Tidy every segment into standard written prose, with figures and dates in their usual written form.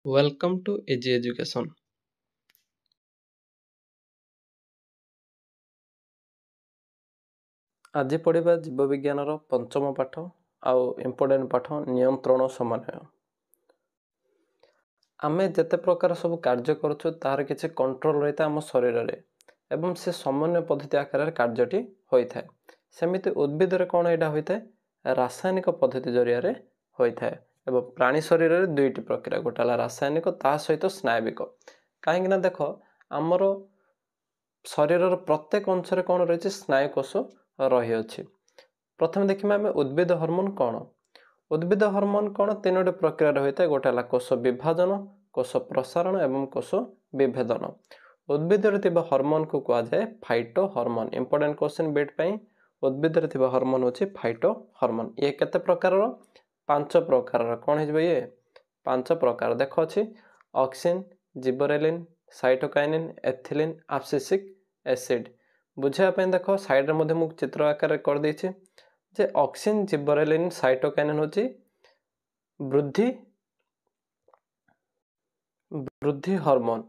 Welcome to AG Education. ଆଜି ପଢ଼ିବା ଜୀବବିଜ୍ଞାନର ପଞ୍ଚମ ପାଠ ଆଉ ଇମ୍ପୋର୍ଟାଣ୍ଟ ପାଠ ନିୟନ୍ତ୍ରଣ ସମନ୍ୱୟ। ଆମେ ଯେତେ ପ୍ରକାର ସବୁ କାର୍ଯ୍ୟ କରୁଛୁ ତାହାର କିଛି କଣ୍ଟ୍ରୋଲ ରହିଥାଏ ଆମ ଶରୀରରେ ଏବଂ ସେ ସମନ୍ୱୟ ପଦ୍ଧତି ଆକାରରେ କାର୍ଯ୍ୟଟି ହୋଇଥାଏ। ସେମିତି ଉଦ୍ଭିଦରେ କ'ଣ ଏଇଟା ହୋଇଥାଏ? ରାସାୟନିକ ପଦ୍ଧତି ଜରିଆରେ ହୋଇଥାଏ ଏବଂ ପ୍ରାଣୀ ଶରୀରରେ ଦୁଇଟି ପ୍ରକ୍ରିୟା, ଗୋଟେ ହେଲା ରାସାୟନିକ ତା ସହିତ ସ୍ନାୟବିକ। କାହିଁକିନା ଦେଖ ଆମର ଶରୀରର ପ୍ରତ୍ୟେକ ଅଂଶରେ କ'ଣ ରହିଛି? ସ୍ନାୟୁକୋଷ ରହିଅଛି। ପ୍ରଥମେ ଦେଖିବା ଆମେ ଉଦ୍ଭିଦ ହର୍ମୋନ କ'ଣ? ଉଦ୍ଭିଦ ହର୍ମୋନ କ'ଣ? ତିନୋଟି ପ୍ରକ୍ରିୟାରେ ହୋଇଥାଏ, ଗୋଟେ ହେଲା କୋଷ ବିଭାଜନ, କୋଷ ପ୍ରସାରଣ ଏବଂ କୋଷ ବିଭେଦନ। ଉଦ୍ଭିଦରେ ଥିବା ହର୍ମୋନକୁ କୁହାଯାଏ phytohormone. Important question bit ପାଇଁ, ଉଦ୍ଭିଦରେ ଥିବା ହର୍ମୋନ ହେଉଛି ଫାଇଟୋ ହର୍ମୋନ। ଇଏ କେତେ ପ୍ରକାରର? 5 ପ୍ରକାରର। କ'ଣ ହେଇଯିବ ଇଏ? 5 ପ୍ରକାର। ଦେଖ ଅଛି auxin, gibberellin, cytokinin, ethylene, ଆବସିସିକ୍ acid. ବୁଝିବା ପାଇଁ ଦେଖ ସାଇଡ଼ରେ ମଧ୍ୟ ମୁଁ ଚିତ୍ର ଆକାରରେ କରିଦେଇଛି ଯେ ଅକ୍ସିନ୍, ଜିବରେଲିନ୍, ସାଇଟୋକାଇନିନ୍ ହେଉଛି ବୃଦ୍ଧି ହର୍ମୋନ।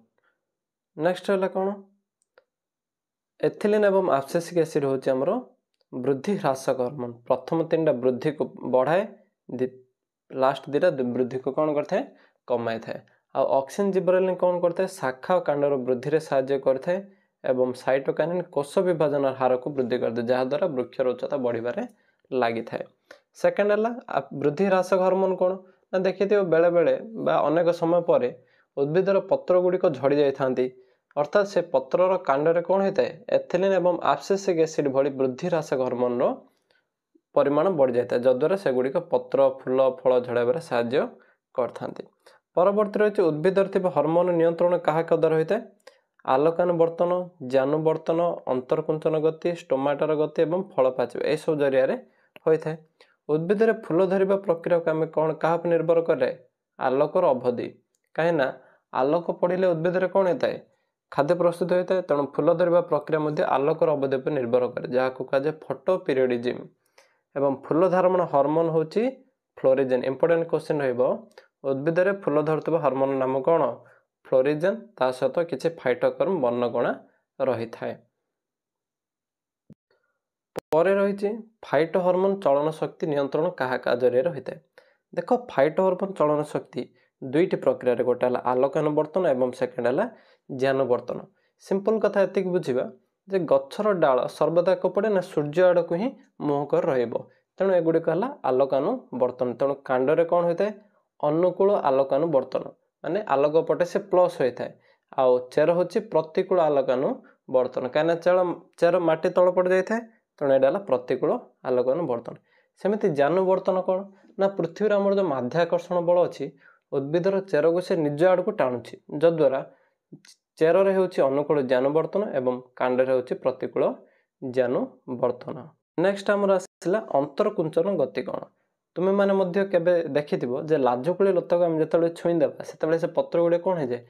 ନେକ୍ସଟ ହେଲା କ'ଣ? ଏଥିଲିନ୍ ଏବଂ ଆବସିସିକ୍ ଏସିଡ୍ ହେଉଛି ଆମର ବୃଦ୍ଧି ହ୍ରାସକ ହର୍ମୋନ। ପ୍ରଥମ 3ଟା ବୃଦ୍ଧିକୁ ବଢ଼ାଏ, ଲାଷ୍ଟ 2ଟା ବୃଦ୍ଧିକୁ କ'ଣ କରିଥାଏ? କମାଇଥାଏ। ଆଉ ଅକ୍ସିନ୍, ଜିବରେଲିନ୍ କ'ଣ କରିଥାଏ? ଶାଖା ଓ କାଣ୍ଡର ବୃଦ୍ଧିରେ ସାହାଯ୍ୟ କରିଥାଏ ଏବଂ ସାଇଟୋକାଇନିନ୍ କୋଷ ବିଭାଜନର ହାରକୁ ବୃଦ୍ଧି କରିଥାଏ, ଯାହାଦ୍ୱାରା ବୃକ୍ଷର ଉଚ୍ଚତା ବଢ଼ିବାରେ ଲାଗିଥାଏ। ସେକେଣ୍ଡ ହେଲା ବୃଦ୍ଧି ହ୍ରାସକ ହର୍ମୋନ କ'ଣ? ନା ଦେଖିଥିବ ବେଳେବେଳେ ବା ଅନେକ ସମୟ ପରେ ଉଦ୍ଭିଦର ପତ୍ର ଗୁଡ଼ିକ ଝଡ଼ି ଯାଇଥାନ୍ତି, ଅର୍ଥାତ୍ ସେ ପତ୍ରର କାଣ୍ଡରେ କ'ଣ ହୋଇଥାଏ? ଏଥିଲିନ୍ ଏବଂ ଆବସିସିକ୍ ଏସିଡ୍ ଭଳି ବୃଦ୍ଧି ହ୍ରାସକ ହର୍ମୋନର ପରିମାଣ ବଢ଼ିଯାଇଥାଏ, ଯଦ୍ୱାରା ସେଗୁଡ଼ିକ ପତ୍ର, ଫୁଲ, ଫଳ ଝଡ଼ାଇବାରେ ସାହାଯ୍ୟ କରିଥାନ୍ତି। ପରବର୍ତ୍ତୀ ରହିଛି ଉଦ୍ଭିଦରେ ଥିବା ହର୍ମୋନ ନିୟନ୍ତ୍ରଣ କାହା ଦ୍ୱାରା ହୋଇଥାଏ? ଆଲୋକାନୁବର୍ତ୍ତନ, ଜ୍ୟାନୁବର୍ତ୍ତନ, ଅନ୍ତର୍କୁଞ୍ଚନ ଗତି, ଷ୍ଟୋମାଟାର ଗତି ଏବଂ ଫଳ ପାଚିବା, ଏସବୁ ଜରିଆରେ ହୋଇଥାଏ। ଉଦ୍ଭିଦରେ ଫୁଲ ଧରିବା ପ୍ରକ୍ରିୟାକୁ ଆମେ କ'ଣ କାହା ଉପରେ ନିର୍ଭର କରେ? ଆଲୋକର ଅବଧି। କାହିଁକିନା ଆଲୋକ ପଡ଼ିଲେ ଉଦ୍ଭିଦରେ କ'ଣ ହୋଇଥାଏ? ଖାଦ୍ୟ ପ୍ରସ୍ତୁତ ହୋଇଥାଏ। ତେଣୁ ଫୁଲ ଧରିବା ପ୍ରକ୍ରିୟା ମଧ୍ୟ ଆଲୋକର ଅବଧି ଉପରେ ନିର୍ଭର କରେ, ଯାହାକୁ କୁହାଯାଏ ଫଟୋ ପିରିୟଡ଼ିଜିମ୍। ଏବଂ ଫୁଲ ଧାରଣ ହର୍ମୋନ ହେଉଛି ଫ୍ଲୋରିଜେନ୍। ଇମ୍ପୋର୍ଟାଣ୍ଟ କ୍ୱେଶ୍ଚିନ୍ ରହିବ, ଉଦ୍ଭିଦରେ ଫୁଲ ଧରୁଥିବା ହର୍ମୋନ ନାମ କ'ଣ? ଫ୍ଲୋରିଜେନ୍। ତା ସହିତ କିଛି ଫାଇଟୋକର୍ମ ବର୍ଣ୍ଣଗଣା ରହିଥାଏ। ପରେ ରହିଛି ଫାଇଟୋ ହର୍ମୋନ ଚଳନ ଶକ୍ତି ନିୟନ୍ତ୍ରଣ କାହା ଜରିଆରେ ହୋଇଥାଏ? ଦେଖ ଫାଇଟୋ ହର୍ମୋନ ଚଳନ ଶକ୍ତି ଦୁଇଟି ପ୍ରକ୍ରିୟାରେ, ଗୋଟେ ହେଲା ଆଲୋକାନୁବର୍ତ୍ତନ ଏବଂ ସେକେଣ୍ଡ ହେଲା ଜ୍ୟାନୁବର୍ତ୍ତନ। ସିମ୍ପଲ କଥା ଏତିକି ବୁଝିବା ଯେ ଗଛର ଡାଳ ସର୍ବଦା ପଡ଼େ ନା ସୂର୍ଯ୍ୟ ଆଡ଼କୁ ହିଁ ମୁହଁ କରି ରହିବ, ତେଣୁ ଏଗୁଡ଼ିକ ହେଲା ଆଲୋକାନୁବର୍ତ୍ତନ। ତେଣୁ କାଣ୍ଡରେ କ'ଣ ହୋଇଥାଏ? ଅନୁକୂଳ ଆଲୋକାନୁବର୍ତ୍ତନ, ମାନେ ଆଲୋକ ପଟେ ସେ ପ୍ଲସ୍ ହୋଇଥାଏ। ଆଉ ଚେର ହେଉଛି ପ୍ରତିକୂଳ ଆଲୋକାନୁବର୍ତ୍ତନ, କାହିଁକିନା ଚେର ମାଟି ତଳ ପଟେ ଯାଇଥାଏ, ତେଣୁ ଏଇଟା ହେଲା ପ୍ରତିକୂଳ ଆଲୋକାନୁବର୍ତ୍ତନ। ସେମିତି ଜ୍ୟାନୁବର୍ତ୍ତନ କ'ଣ? ନା ପୃଥିବୀରେ ଆମର ଯେଉଁ ମାଧ୍ୟାକର୍ଷଣ ବଳ ଅଛି, ଉଦ୍ଭିଦର ଚେରକୁ ସେ ନିଜ ଆଡ଼କୁ ଟାଣୁଛି, ଯଦ୍ୱାରା ଚେରରେ ହେଉଛି ଅନୁକୂଳ ଜ୍ୟାନୁବର୍ତ୍ତନ ଏବଂ କାଣ୍ଡରେ ହେଉଛି ପ୍ରତିକୂଳ ଜ୍ୟାନୁବର୍ତ୍ତନ। ନେକ୍ସଟ ଆମର ଆସିଲା ଅନ୍ତର୍କୁଞ୍ଚନ ଗତି କ'ଣ? ତୁମେମାନେ ମଧ୍ୟ କେବେ ଦେଖିଥିବ ଯେ ଲାଜୁକୁଳି ଲତାକୁ ଆମେ ଯେତେବେଳେ ଛୁଇଁଦେବା ସେତେବେଳେ ସେ ପତ୍ର ଗୁଡ଼ିକ କ'ଣ ହେଇଯାଏ?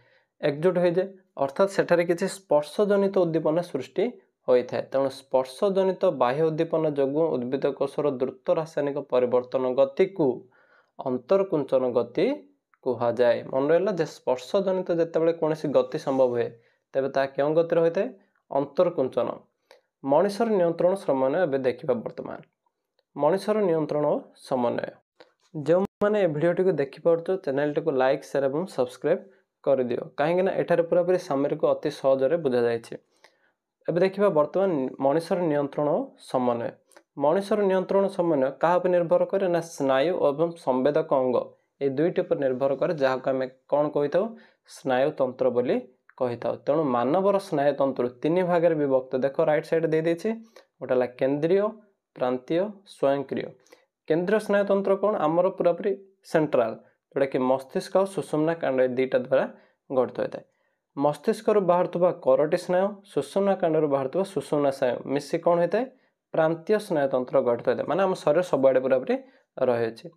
ଏକଜୁଟ ହୋଇଯାଏ, ଅର୍ଥାତ୍ ସେଠାରେ କିଛି ସ୍ପର୍ଶଜନିତ ଉଦ୍ଦୀପନା ସୃଷ୍ଟି ହୋଇଥାଏ। ତେଣୁ ସ୍ପର୍ଶଜନିତ ବାହ୍ୟ ଉଦ୍ଦୀପନା ଯୋଗୁଁ ଉଦ୍ଭିଦ କୋଷର ଦ୍ରୁତ ରାସାୟନିକ ପରିବର୍ତ୍ତନ ଗତିକୁ ଅନ୍ତର୍କୁଞ୍ଚନ ଗତି କୁହାଯାଏ। ମନେ ରହିଲା ଯେ ସ୍ପର୍ଶଜନିତ ଯେତେବେଳେ କୌଣସି ଗତି ସମ୍ଭବ ହୁଏ ତେବେ ତାହା କେଉଁ ଗତିରେ ହୋଇଥାଏ? ଅନ୍ତର୍କୁଞ୍ଚନ। ମଣିଷର ନିୟନ୍ତ୍ରଣ ସମନ୍ୱୟ ଏବେ ଦେଖିବା। ବର୍ତ୍ତମାନ ମଣିଷର ନିୟନ୍ତ୍ରଣ ଓ ସମନ୍ୱୟ। ଯେଉଁମାନେ ଏ ଭିଡ଼ିଓଟିକୁ ଦେଖିପାରୁଛ ଚ୍ୟାନେଲଟିକୁ ଲାଇକ୍, ସେୟାର ଏବଂ ସବସ୍କ୍ରାଇବ୍ କରିଦିଅ, କାହିଁକିନା ଏଠାରେ ପୁରାପୁରି ସାମରିକ ଅତି ସହଜରେ ବୁଝାଯାଇଛି। ଏବେ ଦେଖିବା ବର୍ତ୍ତମାନ ମଣିଷର ନିୟନ୍ତ୍ରଣ ଓ ସମନ୍ୱୟ। ମଣିଷର ନିୟନ୍ତ୍ରଣ ସମନ୍ୱୟ କାହା ଉପରେ ନିର୍ଭର କରେ? ନା ସ୍ନାୟୁ ଏବଂ ସମ୍ବେଦକ ଅଙ୍ଗ, এই ଦୁଇଟି ଉପରେ ନିର୍ଭର କରେ, ଯାହାକୁ ଆମେ କ'ଣ କହିଥାଉ? ସ୍ନାୟୁତନ୍ତ୍ର ବୋଲି କହିଥାଉ। ତେଣୁ ମାନବର ସ୍ନାୟୁତନ୍ତ୍ର 3 ଭାଗରେ ବିଭକ୍ତ। ଦେଖ ରାଇଟ୍ ସାଇଡ଼୍ ଦେଇଦେଇଛି, ଗୋଟେ ହେଲା କେନ୍ଦ୍ରୀୟ, ପ୍ରାନ୍ତୀୟ, ସ୍ୱୟଂକ୍ରିୟ। କେନ୍ଦ୍ରୀୟ ସ୍ନାୟୁତନ୍ତ୍ର କ'ଣ? ଆମର ପୁରାପୁରି ସେଣ୍ଟ୍ରାଲ, ଯେଉଁଟାକି ମସ୍ତିଷ୍କ ଆଉ ସୁଷୁମ୍ନା କାଣ୍ଡ, ଏ ଦୁଇଟା ଦ୍ୱାରା ଗଠିତ ହୋଇଥାଏ। ମସ୍ତିଷ୍କରୁ ବାହାରୁଥିବା କରଟି ସ୍ନାୟୁ, ସୁଷୁମ୍ନା କାଣ୍ଡରୁ ବାହାରୁଥିବା ସୁଷୁମ୍ନା ସ୍ନାୟୁ ମିଶି କ'ଣ ହୋଇଥାଏ? ପ୍ରାନ୍ତୀୟ ସ୍ନାୟୁତନ୍ତ୍ର ଗଠିତ ହୋଇଥାଏ। ମାନେ ଆମ ଶରୀର ସବୁଆଡ଼େ ପୁରାପୁରି ରହିଅଛି।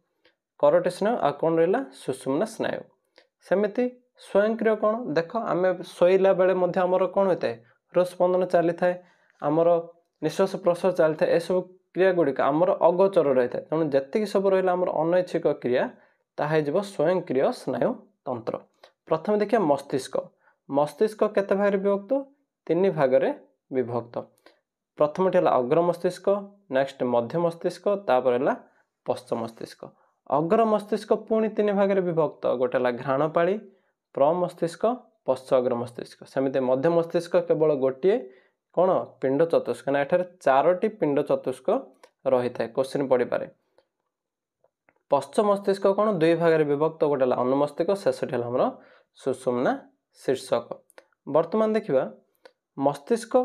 କରଟି ସ୍ନାୟୁ ଆଉ କ'ଣ ରହିଲା? ସୁଷୁମ୍ନା ସ୍ନାୟୁ। ସେମିତି ସ୍ୱୟଂକ୍ରିୟ କ'ଣ? ଦେଖ ଆମେ ଶୋଇଲା ବେଳେ ମଧ୍ୟ ଆମର କ'ଣ ହୋଇଥାଏ? ହୃତ୍ସ୍ପନ୍ଦନ ଚାଲିଥାଏ, ଆମର ନିଶ୍ୱାସ ପ୍ରଶ୍ୱାସ ଚାଲିଥାଏ। ଏସବୁ କ୍ରିୟା ଗୁଡ଼ିକ ଆମର ଅଗୋଚର ରହିଥାଏ। ତେଣୁ ଯେତିକି ସବୁ ରହିଲା ଆମର ଅନୈଚ୍ଛିକ କ୍ରିୟା, ତାହା ହେଇଯିବ ସ୍ୱୟଂକ୍ରିୟ ସ୍ନାୟୁତନ୍ତ୍ର। प्रथम देखिए मस्तिष्क मस्तिष्क केते भाग रे विभक्त तीन भाग रे विभक्त प्रथम है अग्र मस्तिष्क नेक्स्ट मध्य मस्तिष्क तापर है पश्च मस्तिष्क अग्र मस्तिष्क पुणी तीन भाग रे विभक्त गोटे है घ्राणपाली प्र मस्तिष्क पश्च अग्र मस्तिष्क सेमती मध्य मस्तिष्क केवल गोटे कौन पिंड चतुष्क ना एठारे चारोटी पिंड चतुष्क रही था क्वेश्चन पड़ी पारे पश्च मस्तिष्क कौन दुई भाग रे विभक्त गोटे है अनुमस्तिष्क शेषटी है हमर सुषुम्ना शीर्षक वर्तमान देखिबा मस्तिष्क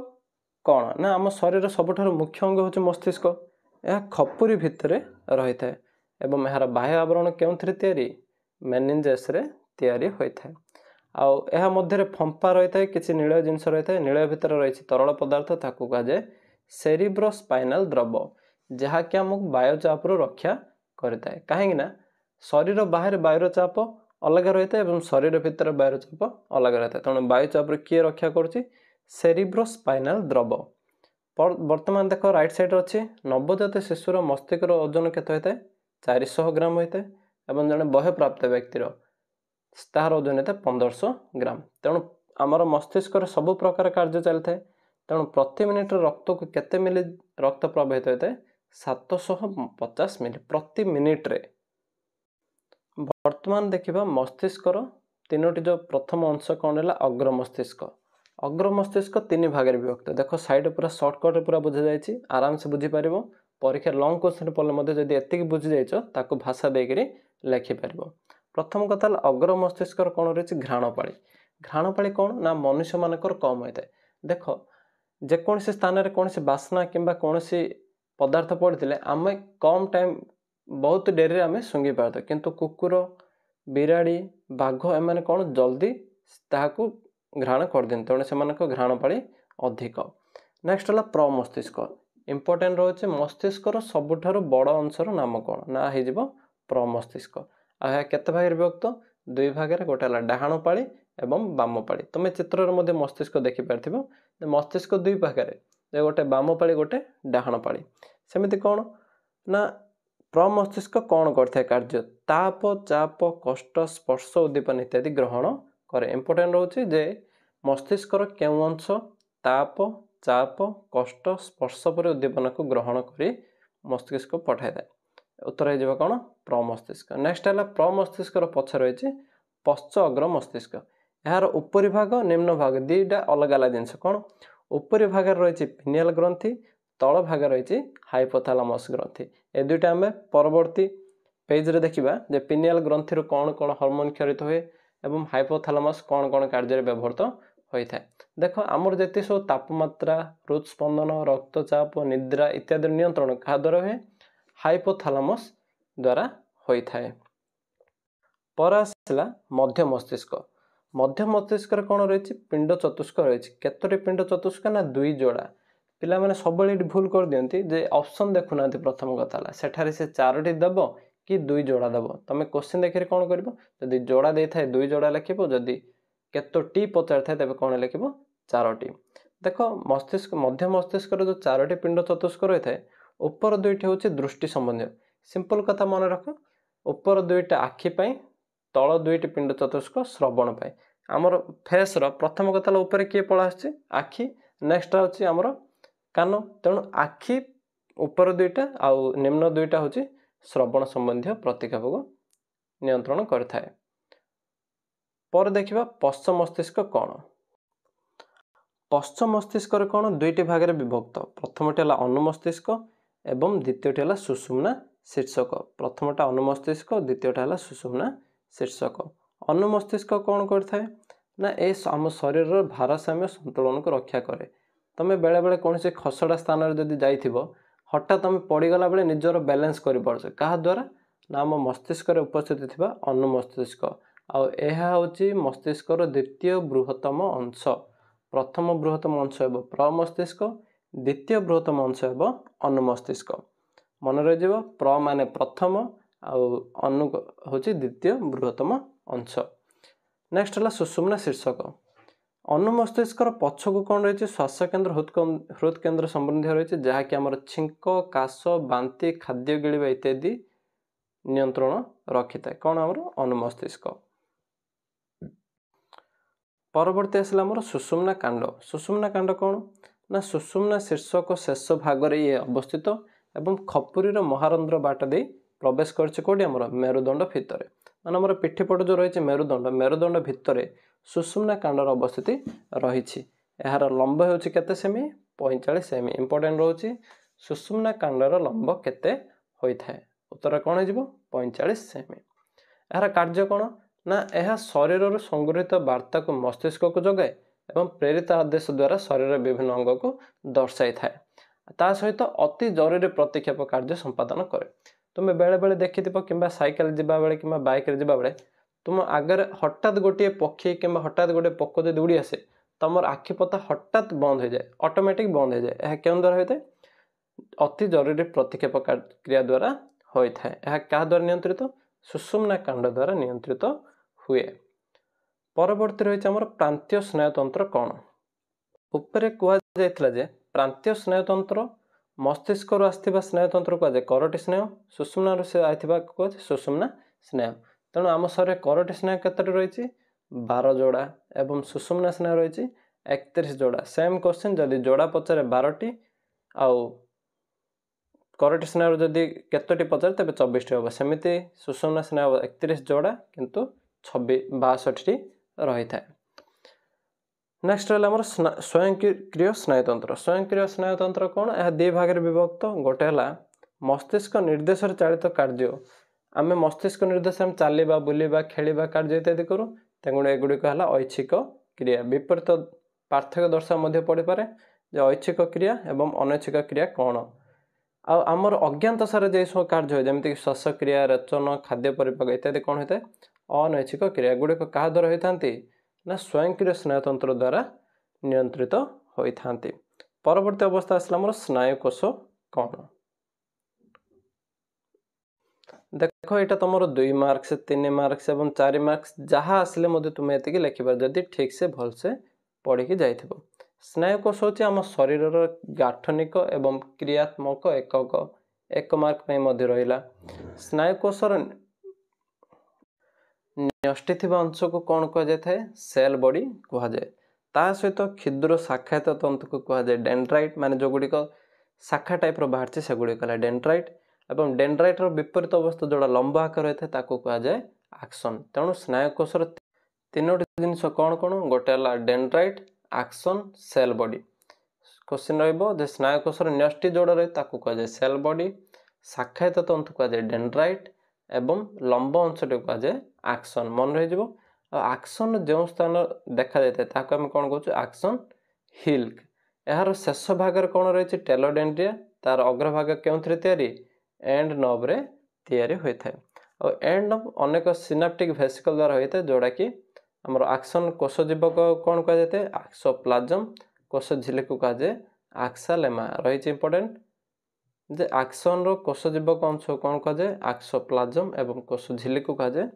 कौन ना आम शरीर सबुठार मुख्य अंग होचे मस्तिष्क यह खपुरी भितर रही था एवं यार बाह्य आवरण केउथरे तैयारी मेनिंजेस रे तैयारी होइथाय आउ एहा मध्यरे फंपा रही था किसी नील जिनस रही था नील भितर रही तरल पदार्थ ताकू कहुए सेरिब्रोस्पाइनल द्रव जहाँकि आमको वायुचाप रक्षा करता है कहीं शरीर बाहर वायुर चाप अलग रही है शरीर भितर वायुर चाप अलग रही है तेणु वायुचाप किए रक्षा करुच्ची सेरिब्रोस्पाइनल द्रव वर्तमान देख राइट साइड अच्छी नवजात शिशुर मस्तिष्क ओजन केते होता है 400 ग्राम होता है और जड़े बह प्राप्त व्यक्तिर तार ओजन होता है 1500 ग्राम तेणु आमर मस्तिष्क सबु प्रकार कार्य चलता है तेणु प्रति मिनिट रक्त को केते मिली रक्त प्रवाहित होता है 750 मिली प्रति मिनिट रे वर्तमान देखिबा मस्तिष्कर तीनोटी जो प्रथम अंश कौन है अग्र मस्तिष्क तीन भाग रे विभक्त देखो साइड पूरा शॉर्टकट पूरा बुझा जायछि आराम से बुझी पारिबो परीक्षा लॉन्ग क्वेश्चन पड़ले मध्य जदि एतिक बुझी जाइछो ताको भाषा देकरी लिखि पारिबो प्रथम कथा अग्र मस्तिष्कर कौन रही घ्राणपाली कौन ना मनुष्य मानकर कम होता है देख जेकोसी स्थान में कौन बास्ना किंबा कौन पदार्थ पड़ते आम कम टाइम बहुत डेरी आम शुंघी पारत किंतु कुकुर बिराड़ी बाघ एम कौन जल्दी ताकू घ्राण कर दिखाते तेणु से घ्राणपाली अधिक नेक्स्ट है प्रमस्तिष्क इंपोर्टेंट रोचे मस्तिष्कर सबुठारु बड़ अंशर नाम कौन ना हो प्रमस्तिष्क आते भाग विभक्त दुई भाग गोटे है डाहाण पाली एवं बाम पाली तुम चित्र में मस्तिष्क देखिपार मस्तिष्क दुई भाग गोटे बाम पाली गोटे डाहाण पाली सेमती कौन ना प्रमस्तिष्क कौन करता कार्य ताप चाप कष्ट स्पर्श उद्दीपन इत्यादि ग्रहण करे इंपोर्टेंट रोचे जे मस्तिष्कर केउ अंश ताप चाप कष्ट स्पर्श पर उद्दीपन को ग्रहण कर मस्तिष्क पठाई थाए उत्तर हो कौन प्रमस्तिष्क नेक्स्ट है प्रमस्तिष्क पछ रही पश्च अग्र मस्तिष्क यार उपरी भाग निम्न भाग दुईटा अलग अलग जिनस कौन उपरी भाग रही पिनियल ग्रंथि तल भाग रही हाइपोथैलेमस ग्रंथि ए दुईटा आम परवर्ती पेज रे देखिबा जे पिनियल ग्रंथि कौन कौन हार्मोन क्षरित हुए एवं हाइपोथैलेमस कौन कौन कार्य व्यवहृत होता है देख आमर जिते सब तापमात्रा हृदस्पंदन रक्तचाप निद्रा इत्यादि नियंत्रण क्या द्वारा हुए हाइपोथैलेमस द्वारा होता है पर आसला मध्य मस्तिष्क कौन रही पिंड चतुष्क रही केतोटी पिंड चतुष्क ना दुई जोड़ा पिला माने सब भूल कर दियंती जे ऑप्शन देखुना प्रथम कथा सेठारे से चारोटी देव कि दुई जोड़ा देव तुम क्वेश्चन देखिए कौन कर जदि जोड़ा दे था दुई जोड़ा लिखिब जदि केतोटी पचार था तेज कौन लिखिब चारोटी देख मस्तिष्क मध्य मस्तिष्क जो चारोटी पिंड चतुष्क रही है ऊपर दुईटी हूँ दृष्टि संबंधी सिंपल कथा मन रख ऊपर दुईटा आखिपाई तल दुईटी पिंड चतुष्क श्रवण पाई आमर फेस प्रथम कथा ऊपर किए पड़ा आखि नेक्स्ट हूँ आमर कान तेणु आखि ऊपर दुईटा आउ निम्न दुईटा हूँ श्रवण संबंधी प्रतिक्रिया को नियंत्रण करथाए पर देखिबा पश्च मस्तिष्क कौन पश्च मस्तिष्क कौन दुईटी भाग में विभक्त प्रथमटी है अनुमस्तिष्क एवं द्वितीयटी है सुषुम्ना शीर्षक प्रथमटा अनुमस्तिष्क द्वितीयटा है सुषुम्ना शीर्षक अनुमस्तिष्क कौन करथाए ना ए आम शरीर भारसाम्य संतुलन को रक्षा करे तुम बेले बेले कौन से खसड़ा स्थान जदि जाइथिबो हठात तुम पड़गला बेले निजर बैलेंस कर पारछ क्या द्वारा ना आम मस्तिष्क उपस्थित थिबा अनुमस्तिष्क आउँ मस्तिष्कर द्वितीय बृहत्तम अंश प्रथम बृहत्तम अंश है प्रमस्तिष्क द्वितीय बृहत्तम अंश है अनुमस्तिष्क मन रही प्र माने प्रथम अनु हूँ द्वितीय बृहत्तम अंश नेक्स्ट है सुषुम्ना शीर्षक अनुमस्तिष्कर पछकू कौन रही श्वास केन्द्र हृद केन्द्र संबंधी रही जहाँकि आम छिंक काश बांति खाद्य गिळिबा इत्यादि नियंत्रण रखी था कौन आमर अनुमस्तिष्क परवर्ती आसला आमर सुषुम्ना कांड। सुषुम्ना कांड कौन ना सुषुम्ना शीर्षक शेष भाग ये अवस्थित एवं खपुरीर महारंध्र बाट दे प्रवेश करोटी आमर मेरुदंड भितर मान आम पिठीपट जो रही मेरुदंड मेरुदंड भितर सुषुम्ना कांडर अवस्थिति रही। यार लंब होते सेमी 45 सेमी। इंपोर्टेंट रोचे सुषुम्ना कांडर लंब केते होता है उत्तर कौन हो 45 सेमी। यार कार्य कौन ना यह शरीर संगृहित वार्ता को मस्तिष्क को जगाए एवं प्रेरित आदेश द्वारा शरीर विभिन्न अंग को दर्शाई थाए ता सहित अति जरूरी प्रतिक्षेप कार्य संपादन करे। तुम्हें बेले बेले देखि कि साइकेल जावा बेले कि बाइक जावा बेले तुम आगे हठात गोटे पक्षी कि हठात गोटे पोक जो उड़ी आसे तुम आखिपता हठात बंद हो जाए ऑटोमेटिक बंद हो जाए। यह क्यों द्वारा होता है अति जरूरी प्रतिक्षेप क्रिया द्वारा होता है। यह क्या द्वारा नियंत्रित सुषुम्ना कांड द्वारा नियंत्रित हुए। परवर्ती रही आमर प्रांतीय स्नायुतंत्र कौन उपरे कहुला जे प्रांतीय स्नायुतंत्र मस्तिष्क आसथिबा स्नायुतंत्र कहुए करटी स्नायु सुषुम्ना से आइथिबा कहुए सुषुम्ना स्नायु। तेणु आम शरीर करटी स्नायु केतोटी रही 12 जोड़ा एवं सुषुम्ना स्नायु रही 31 जोड़ा। सेम क्वेश्चन जदि जोड़ा पचारे 12टी आउ करटी स्नायु जदि केतोटी पचारे तेज 24टी हम सेमती सुषुम्ना स्नायु 31 जोड़ा किंतु 62टी रही था। नेक्स्ट रहा स्वयंक्रिय स्नायुतंत्र। स्वयंक्रिय स्नायुतंत्र कौन यह दि भाग विभक्त गोटे है मस्तिष्क निर्देश चालित कार्य आम मस्तिष्क निर्देश चलवा बुलवा खेलवा कार्य इत्यादि करूँ तेणु एगुड़िक है ऐच्छिक क्रिया विपरीत पार्थक्य दर्शा पड़ पारे ऐच्छिक क्रिया एवं अनैच्छिक क्रिया कौन आमर अज्ञात सारे जो सब कार्य हुए जमीक श्वासक्रिया रेचन खाद्य परिपाक इत्यादि कौन होता है अनैच्छिक क्रिया गुड़िक क्या द्वारा होती ना स्वयंक्रिय स्नायुतंत्र द्वारा नियंत्रित होती। परवर्ती अवस्था आसला आमर स्नायुकोश कौन देखो यहाँ तुम 2 मार्क्स 3 मार्क्स और 4 मार्क्स जहाँ आसिले तुम्हें ये लिखिपार जदि ठीक से भलसे पढ़ी जाइए। स्नायुकोश हूँ आम शरीर गाठनिक एवं क्रियात्मक एकक 1 मार्क रहा। स्नायुकोशर न्यष्टि अंश को कौन कहुए सेल बॉडी कहुए ता सहित क्षुद्र शाखायित तंतु को कहुए डेंड्राइट माने जो गुड़िक शाखा टाइप बाहर से गुड़िक डेंड्राइट एवं डेंड्राइट विपरीत अवस्था जोड़ा लंब आकार होता है कहुए आक्सन। तेणु स्नायुकोशर 3टी जिन कौन कौन गोटे है डेंड्राइट आक्सन सेल बॉडी। क्वेश्चन रो स्नायुकोशर न्यष्टि जोड़ा रही कहुए सेल बॉडी शाखायित तंतु कहुए डेंड्राइट एवं लंब अंशटी कहुए आक्सन। मन रही आक्सन जो स्थान देखा जाए आम कौन कहूँ आक्सन हिल्क। यार शेष भाग कौन रही टेलोडेंड्रिया तार अग्रभाग क्यों तैयारी एंड नर्व रे तैयारी होता है और एंड नर्व अनेक सिनाप्टिक वेसिकल द्वारा होता है जोड़ा कि आमर आक्सन कोष जीवक कौन कहुए आक्सोप्लाज्म कोष झिल्ली को कहुए आक्सालेमा रही। इंपोर्टेंट जे आक्सन रो कोष जीवक अंश कौन कहुए आक्सोप्लाज्म एवं कोष झिल्ली को कहुए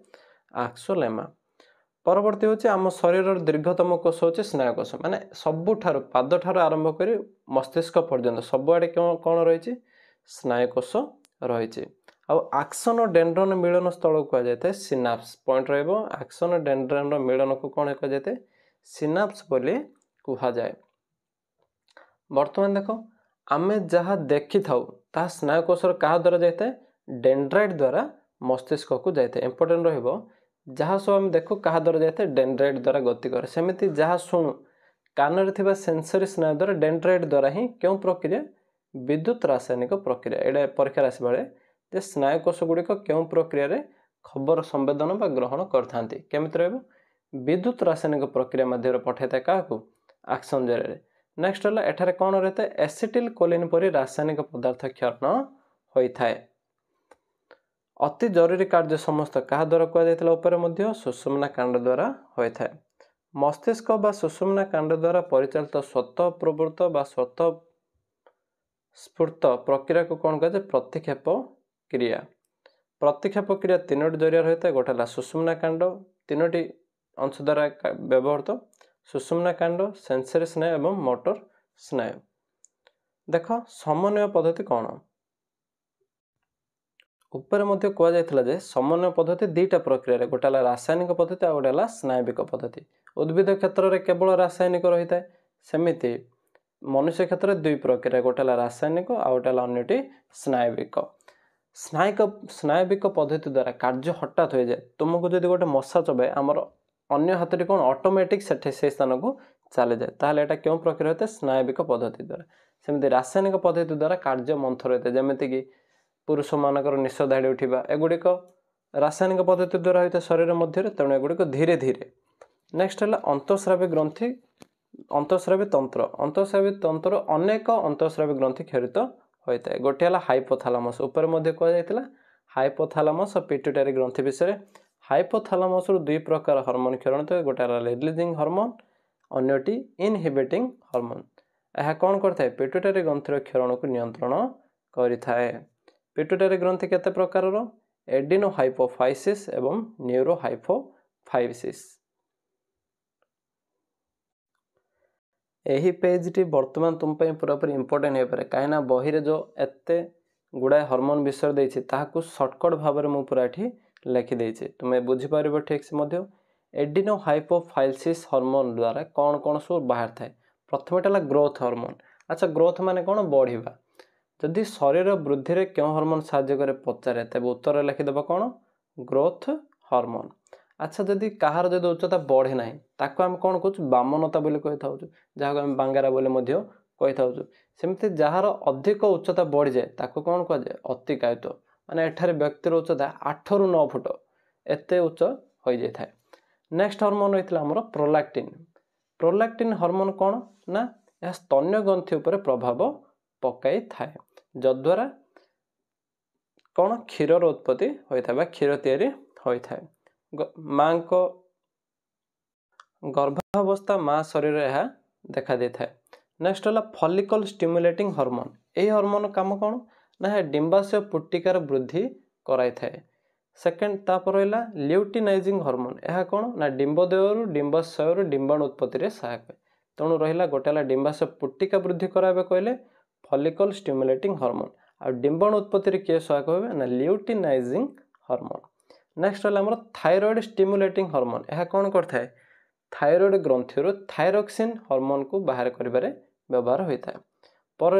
आक्सोलेमा। परवर्ती होची आम शरीर दीर्घतम कोष होची स्नायुकोश माने सबुठार पाद ठार आरंभ करी मस्तिष्क पर्यंत सबुआडे कौन रही स्नायुकोश रही। आक्सन और डेंड्रन मिलन स्थल कहुए सिनाप्स पॉइंट रहिबो आक्सन और डेंड्रन मिलन को कौन कहुए सिनाप्स बोली कहुए। बर्तमान देख आमे जहाँ देखि थाउ ता स्नायुकोशर क्या द्वारा जाए डेंड्राइट द्वारा मस्तिष्क को जाए। इंपोर्टेंट रहिबो जहाँ सब आम देखु क्या द्वारा जाए डेंड्राइट द्वारा गति करे सेमिति जहाँ शुणु कान थिबा सेंसरी स्नायु द्वारा डेंड्राइट द्वारा ही क्यों प्रक्रिया विद्युत रासायनिक प्रक्रिया एडा परीक्षा आस बेले स्नायुकोश गुड़िक क्यों प्रक्रिया खबर संवेदन बा ग्रहण करथांती केमिति रहबो विद्युत रासायनिक प्रक्रिया मध्य पठाई था क्या आक्सन जरिए। नेक्स्ट है एठारे कौन रहता है एसिटिल कोलिन परी रासायनिक पदार्थ क्षरण होता है। अति जरूरी कार्य समस्त क्या द्वारा कहुए सुषुम्ना कांड द्वारा होता है। मस्तिष्क बा सुषुम्ना कांड द्वारा परिचालित स्वतः प्रवृत्त बा स्वतः स्फूर्त प्रक्रिया को कौन कहुए प्रतिक्षेप क्रिया। प्रतिक्षेप क्रिया 3टी जरिया रहता है गोटे है सुषुम्ना कांड 3टी अंश द्वारा व्यवहृत सुषुम्ना कांड सेंसरी स्नायु एवं मोटर स्नायु। देख समन्वय पद्धति कौन ऊपर मध्य कह जाइथिला जे समन्वय पद्धति दुईटा प्रक्रिया रे गोटे रासायनिक पद्धति आ गोटे स्नायविक पद्धति। उद्भिद क्षेत्र में केवल रासायनिक रही है सेमिति मनुष्य क्षेत्र में दुई प्रक्रिया गोटे रासायनिक आ गोटे अन्यटी स्नायविक। स्नायविक पद्धति द्वारा कार्य हठात हो जाए तुमको जब गोटे मशा चबाए आमर अन्य हाथ कौन ऑटोमेटिक से स्थान को चली जाए ताहले एटा क्यों प्रक्रिया होता है स्नायविक पद्धति द्वारा। सेमती रासायनिक पद्धति द्वारा कार्य मंथर होता है जमीक पुरुष मानकर निश धाड़ी उठा एगुड़िक रासायनिक पद्धति द्वारा होता है शरीर मध्य तेणु एगुड़िक धीरे धीरे। नेक्स्ट है अंतःस्रावी ग्रंथि अंतःस्रावी तंत्र अनेक अंतःस्रावी ग्रंथि क्षरित होता है। गोटे है हाइपोथालामस ऊपर मध्य कह जाइथिला हाइपोथालामस और पिट्यूटरी ग्रंथि विषय। हाइपोथालामस दुई प्रकार हार्मोन क्षरण तो गोटे रिलीजिंग हार्मोन अन्यटी इनहिबिटिंग हार्मोन। यह कौन करता पिट्यूटरी ग्रंथि क्षरण को नियंत्रण करिथाए। पिट्यूटरी ग्रंथि केते प्रकार एडिनोहाइपोफाइसिस एवं न्यूरोहाइपोफाइसिस। यही पेज टी बर्तमान तुम पूरापूरी इंपोर्टेंट हो पारे कहीं बही रे जो एते गुड़ाए हार्मोन विषय देछि ताहाकु शॉर्टकट भाव में पूरा एठी लिखि देछि तुमे बुझी पारिबो ठीक से मध्य। एडिनोहाइपोफाइसिस हार्मोन द्वारा कौन कौन सब बाहर थाए। प्रथम एटा ग्रोथ हार्मोन। अच्छा ग्रोथ माने कौन बढ़िबा जदि शरीर वृद्धि रे क्यों हार्मोन साहाय्य करे पचारे तेबे उत्तर लिखिदेव कौन ग्रोथ हार्मोन। अच्छा जदि कहार जदि उच्चता बढ़े ना ताको आम कौन कहूँ बामनता बोली कही था जहाँ आम बांगारा बोली मध्य कही था। सेमती जार अधिक उच्चता बढ़ी जाए ताको कौन कह जाए अतिकायित माने एठारे व्यक्तिर उच्चता 8 ରୁ 9 फुट एते उच्च हो जाए। नेक्स्ट हार्मोन होता है प्रोलैक्टिन। प्रोलैक्टिन हार्मोन कौन ना यह स्तन्य ग्रंथि उपर प्रभाव पकाई थाए जद्वारा कौन क्षीर उत्पत्ति होता है क्षीर तैयारी होता है। माँ को गर्भावस्था माँ शरीर यह देखा दे था। नेक्स्ट है फॉलिकल स्टिमुलेटिंग हार्मोन। यही हार्मोन काम कौन ना डिंबाशय पुट्टिकार वृद्धि कराई थाए। सेकेंड तापर रहा ल्यूटिनाइजिंग हार्मोन। यह कौन ना डिंबोदय डिंबाशय डिंबाणु उत्पत्ति में सहायक। तेणु रहा गोटे डिंबाशय पुट्टिका वृद्धि कराइबे कहले फॉलिकल स्टिमुलेटिंग हार्मोन आ डिंबाणु उत्पत्ति किए सहायक होबे ना ल्यूटिनाइजिंग हार्मोन। नेक्स्ट है थायरॉइड स्टिमुलेटिंग हार्मोन। यह कौन करता है थायरॉइड ग्रंथि थायरोक्सिन हार्मोन को बाहर करिबारे व्यवहार होता है। पर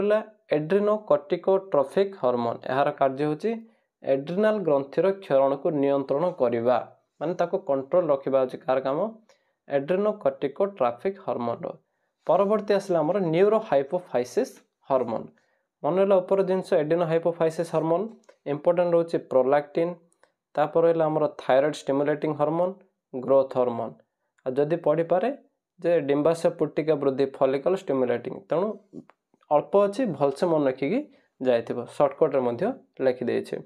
एड्रिनोकॉर्टिकोट्रोफिक हार्मोन यार कार्य होची एड्रिनाल ग्रंथि क्षरण को नियंत्रण करवा माने ताको कंट्रोल रखा होची कार काम एड्रिनोकॉर्टिकोट्रोफिक हार्मोन। परवर्ती आसला हमर न्यूरोहाइपोफाइसिस हार्मोन। मन रहा ऊपर जिनस एडिनोहाइपोफाइसिस हार्मोन इंपोर्टेंट रोचे प्रोलैक्टिन तापर रहा हमर thyroid stimulating hormone growth hormone आ जदि पढ़ी पारे जे डिंबाशय पुट्टिका वृद्धि फॉलिकल स्टिमुलेटिंग तेणु अल्प अच्छी भलसे मन रखिकी जाइथिबो शॉर्टकट रे मध्य लिखि देछि।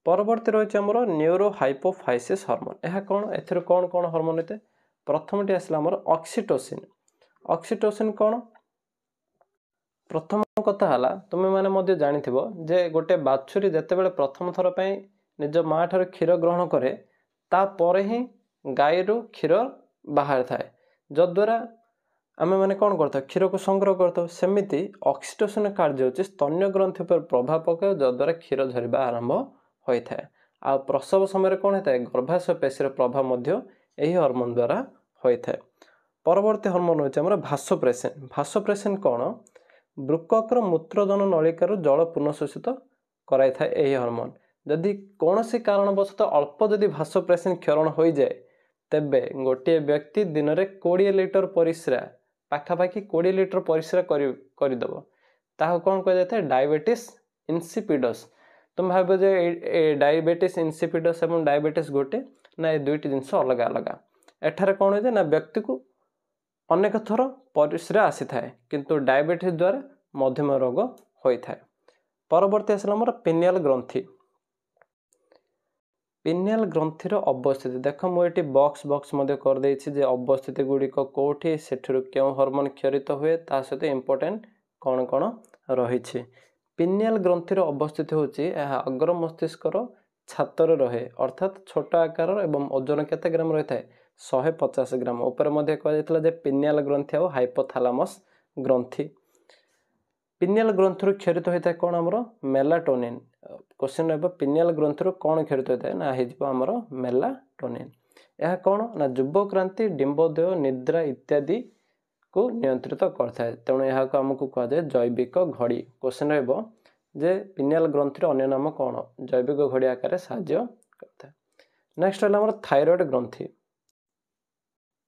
परवर्ती रही हमर न्यूरोहाइपोफाइसिस हार्मोन। यह कौन एथिर कौन कौन हार्मोन होते प्रथमटी आसला हमर ऑक्सीटोसिन। ऑक्सीटोसिन कौन प्रथम कथा है तुम्हें मैंने मध्य जानिथिबो जे गोटे बाछुरी जेतेबेले प्रथम थर पई निज माँ ठार क्षीर ग्रहण करे तापर ही गाई रु क्षीर बाहर थाए जद्वारा आम मैंने कौन करता क्षीर को संग्रह करता। सेमिति ऑक्सीटोसिन कार्य होची स्तन्य ग्रंथि पर प्रभाव पकाए जद्वारा क्षीर झरिबा आरंभ होता है। आ प्रसव समय कौन होता है गर्भाशय पेशीर प्रभाव मध्य यही हार्मोन द्वारा होता है। परवर्ती हार्मोन होची हमर भासोप्रेसिन। भासोप्रेसिन कौन वृक्कर मूत्रजन नलिकार जल पुनःशोषित कराई थाए यही हार्मोन। जदि कौन सी कारणवशत अल्प जदि भासोप्रेसिन क्षरण हो जाए तेबे गोटे व्यक्ति दिन में 20 लिटर परिस्रा पाखापाखि 20 लिटर परिस्रा करदेव ताहा कौन कह जाए डायबिटीज इनसिपिडस। तुम भाव जे डायबिटीज इनसिपिडस और डायबिटीज गोटे ना ये दुईटी जिनस अलग अलग। एठारे कौन हो जाए ना व्यक्ति को अनेक थर परिस्रा आसी थाए किंतु डायबिटीज द्वारा मधुमेह रोग होता है। परवर्ती आसला हमर पिनियल ग्रंथि। पिनियल ग्रंथि अवस्थिति देख मुझे बॉक्स बॉक्स कर देछि जे अवस्थिति गुड़िक कौटी से क्यों हार्मोन क्षरित हुए ता सहित इंपोर्टेंट कौन कौन रही। पिनियल ग्रंथि अवस्थिति होची अग्र मस्तिष्कर छातर रहे अर्थात छोट आकार एवं ओजन केते ग्राम रही है 150 ग्राम। ऊपर कह पिनियल ग्रंथि और हाइपोथालामस ग्रंथि। पिनियल ग्रंथि क्षरित होता है कौन आमर मेलाटोनिन क्वेश्चन रहा पिनियल ग्रंथि कौन क्षरित होता है ना होमर मेलाटोनिन यह कौन ना जुबक्रांति डिंबोदय निद्रा इत्यादि को नियंत्रित करता तेणु यह आमको कहुए जैविक घड़ी क्वेश्चन रे पिनियल ग्रंथि अन्य नाम कौन जैविक घड़ी आकार साहाय्य करता है। नेक्स्ट है थायरॉइड ग्रंथि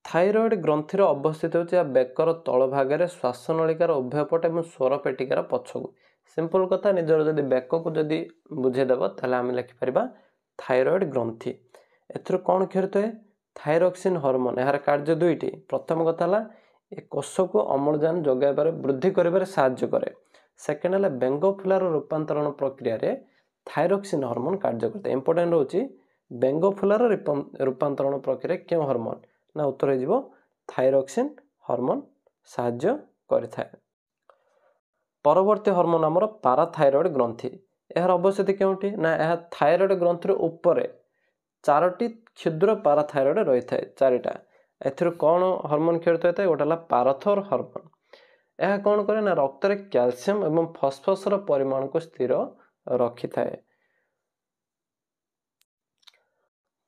थायरॉइड ग्रंथि अवस्थित होता बेकर तल भाग श्वासनलिकार उभय पट और स्वर पेटिकार पछकू सिंपल कथा निजर जदि बेक को जदि बुझेदेव ताहले आम लिखिपर थायरॉइड ग्रंथि एथर कौन क्षरित है थायरोक्सिन हार्मोन यार कार्य दुईटी प्रथम कथा ये कोष को अम्लजान जगाइबार वृद्धि कर साहाय्य करे सेकेंड है बेंगोफुलार रूपांतरण प्रक्रिया रे थायरोक्सिन हार्मोन कार्य करता है इंपोर्टेंट रोचे बेंगोफुलार रूपांतरण प्रक्रिया क्यों हार्मोन ना उत्तर हो थायरोक्सिन हार्मोन साहाय्य करिथाए। परवर्ती हार्मोन आमर पाराथायरॉइड ग्रंथि यार अवस्थिति क्योंटी ना यह थायरॉइड ग्रंथि ऊपर चारोटी क्षुद्र पाराथायरॉइड रही है चारिटा एथर कौन हार्मोन क्षरित होता है गोटे पाराथर हार्मोन यह कौन करे ना रक्त में कैल्शियम एवं फॉस्फोरस परिमाण को स्थिर रखी थाए।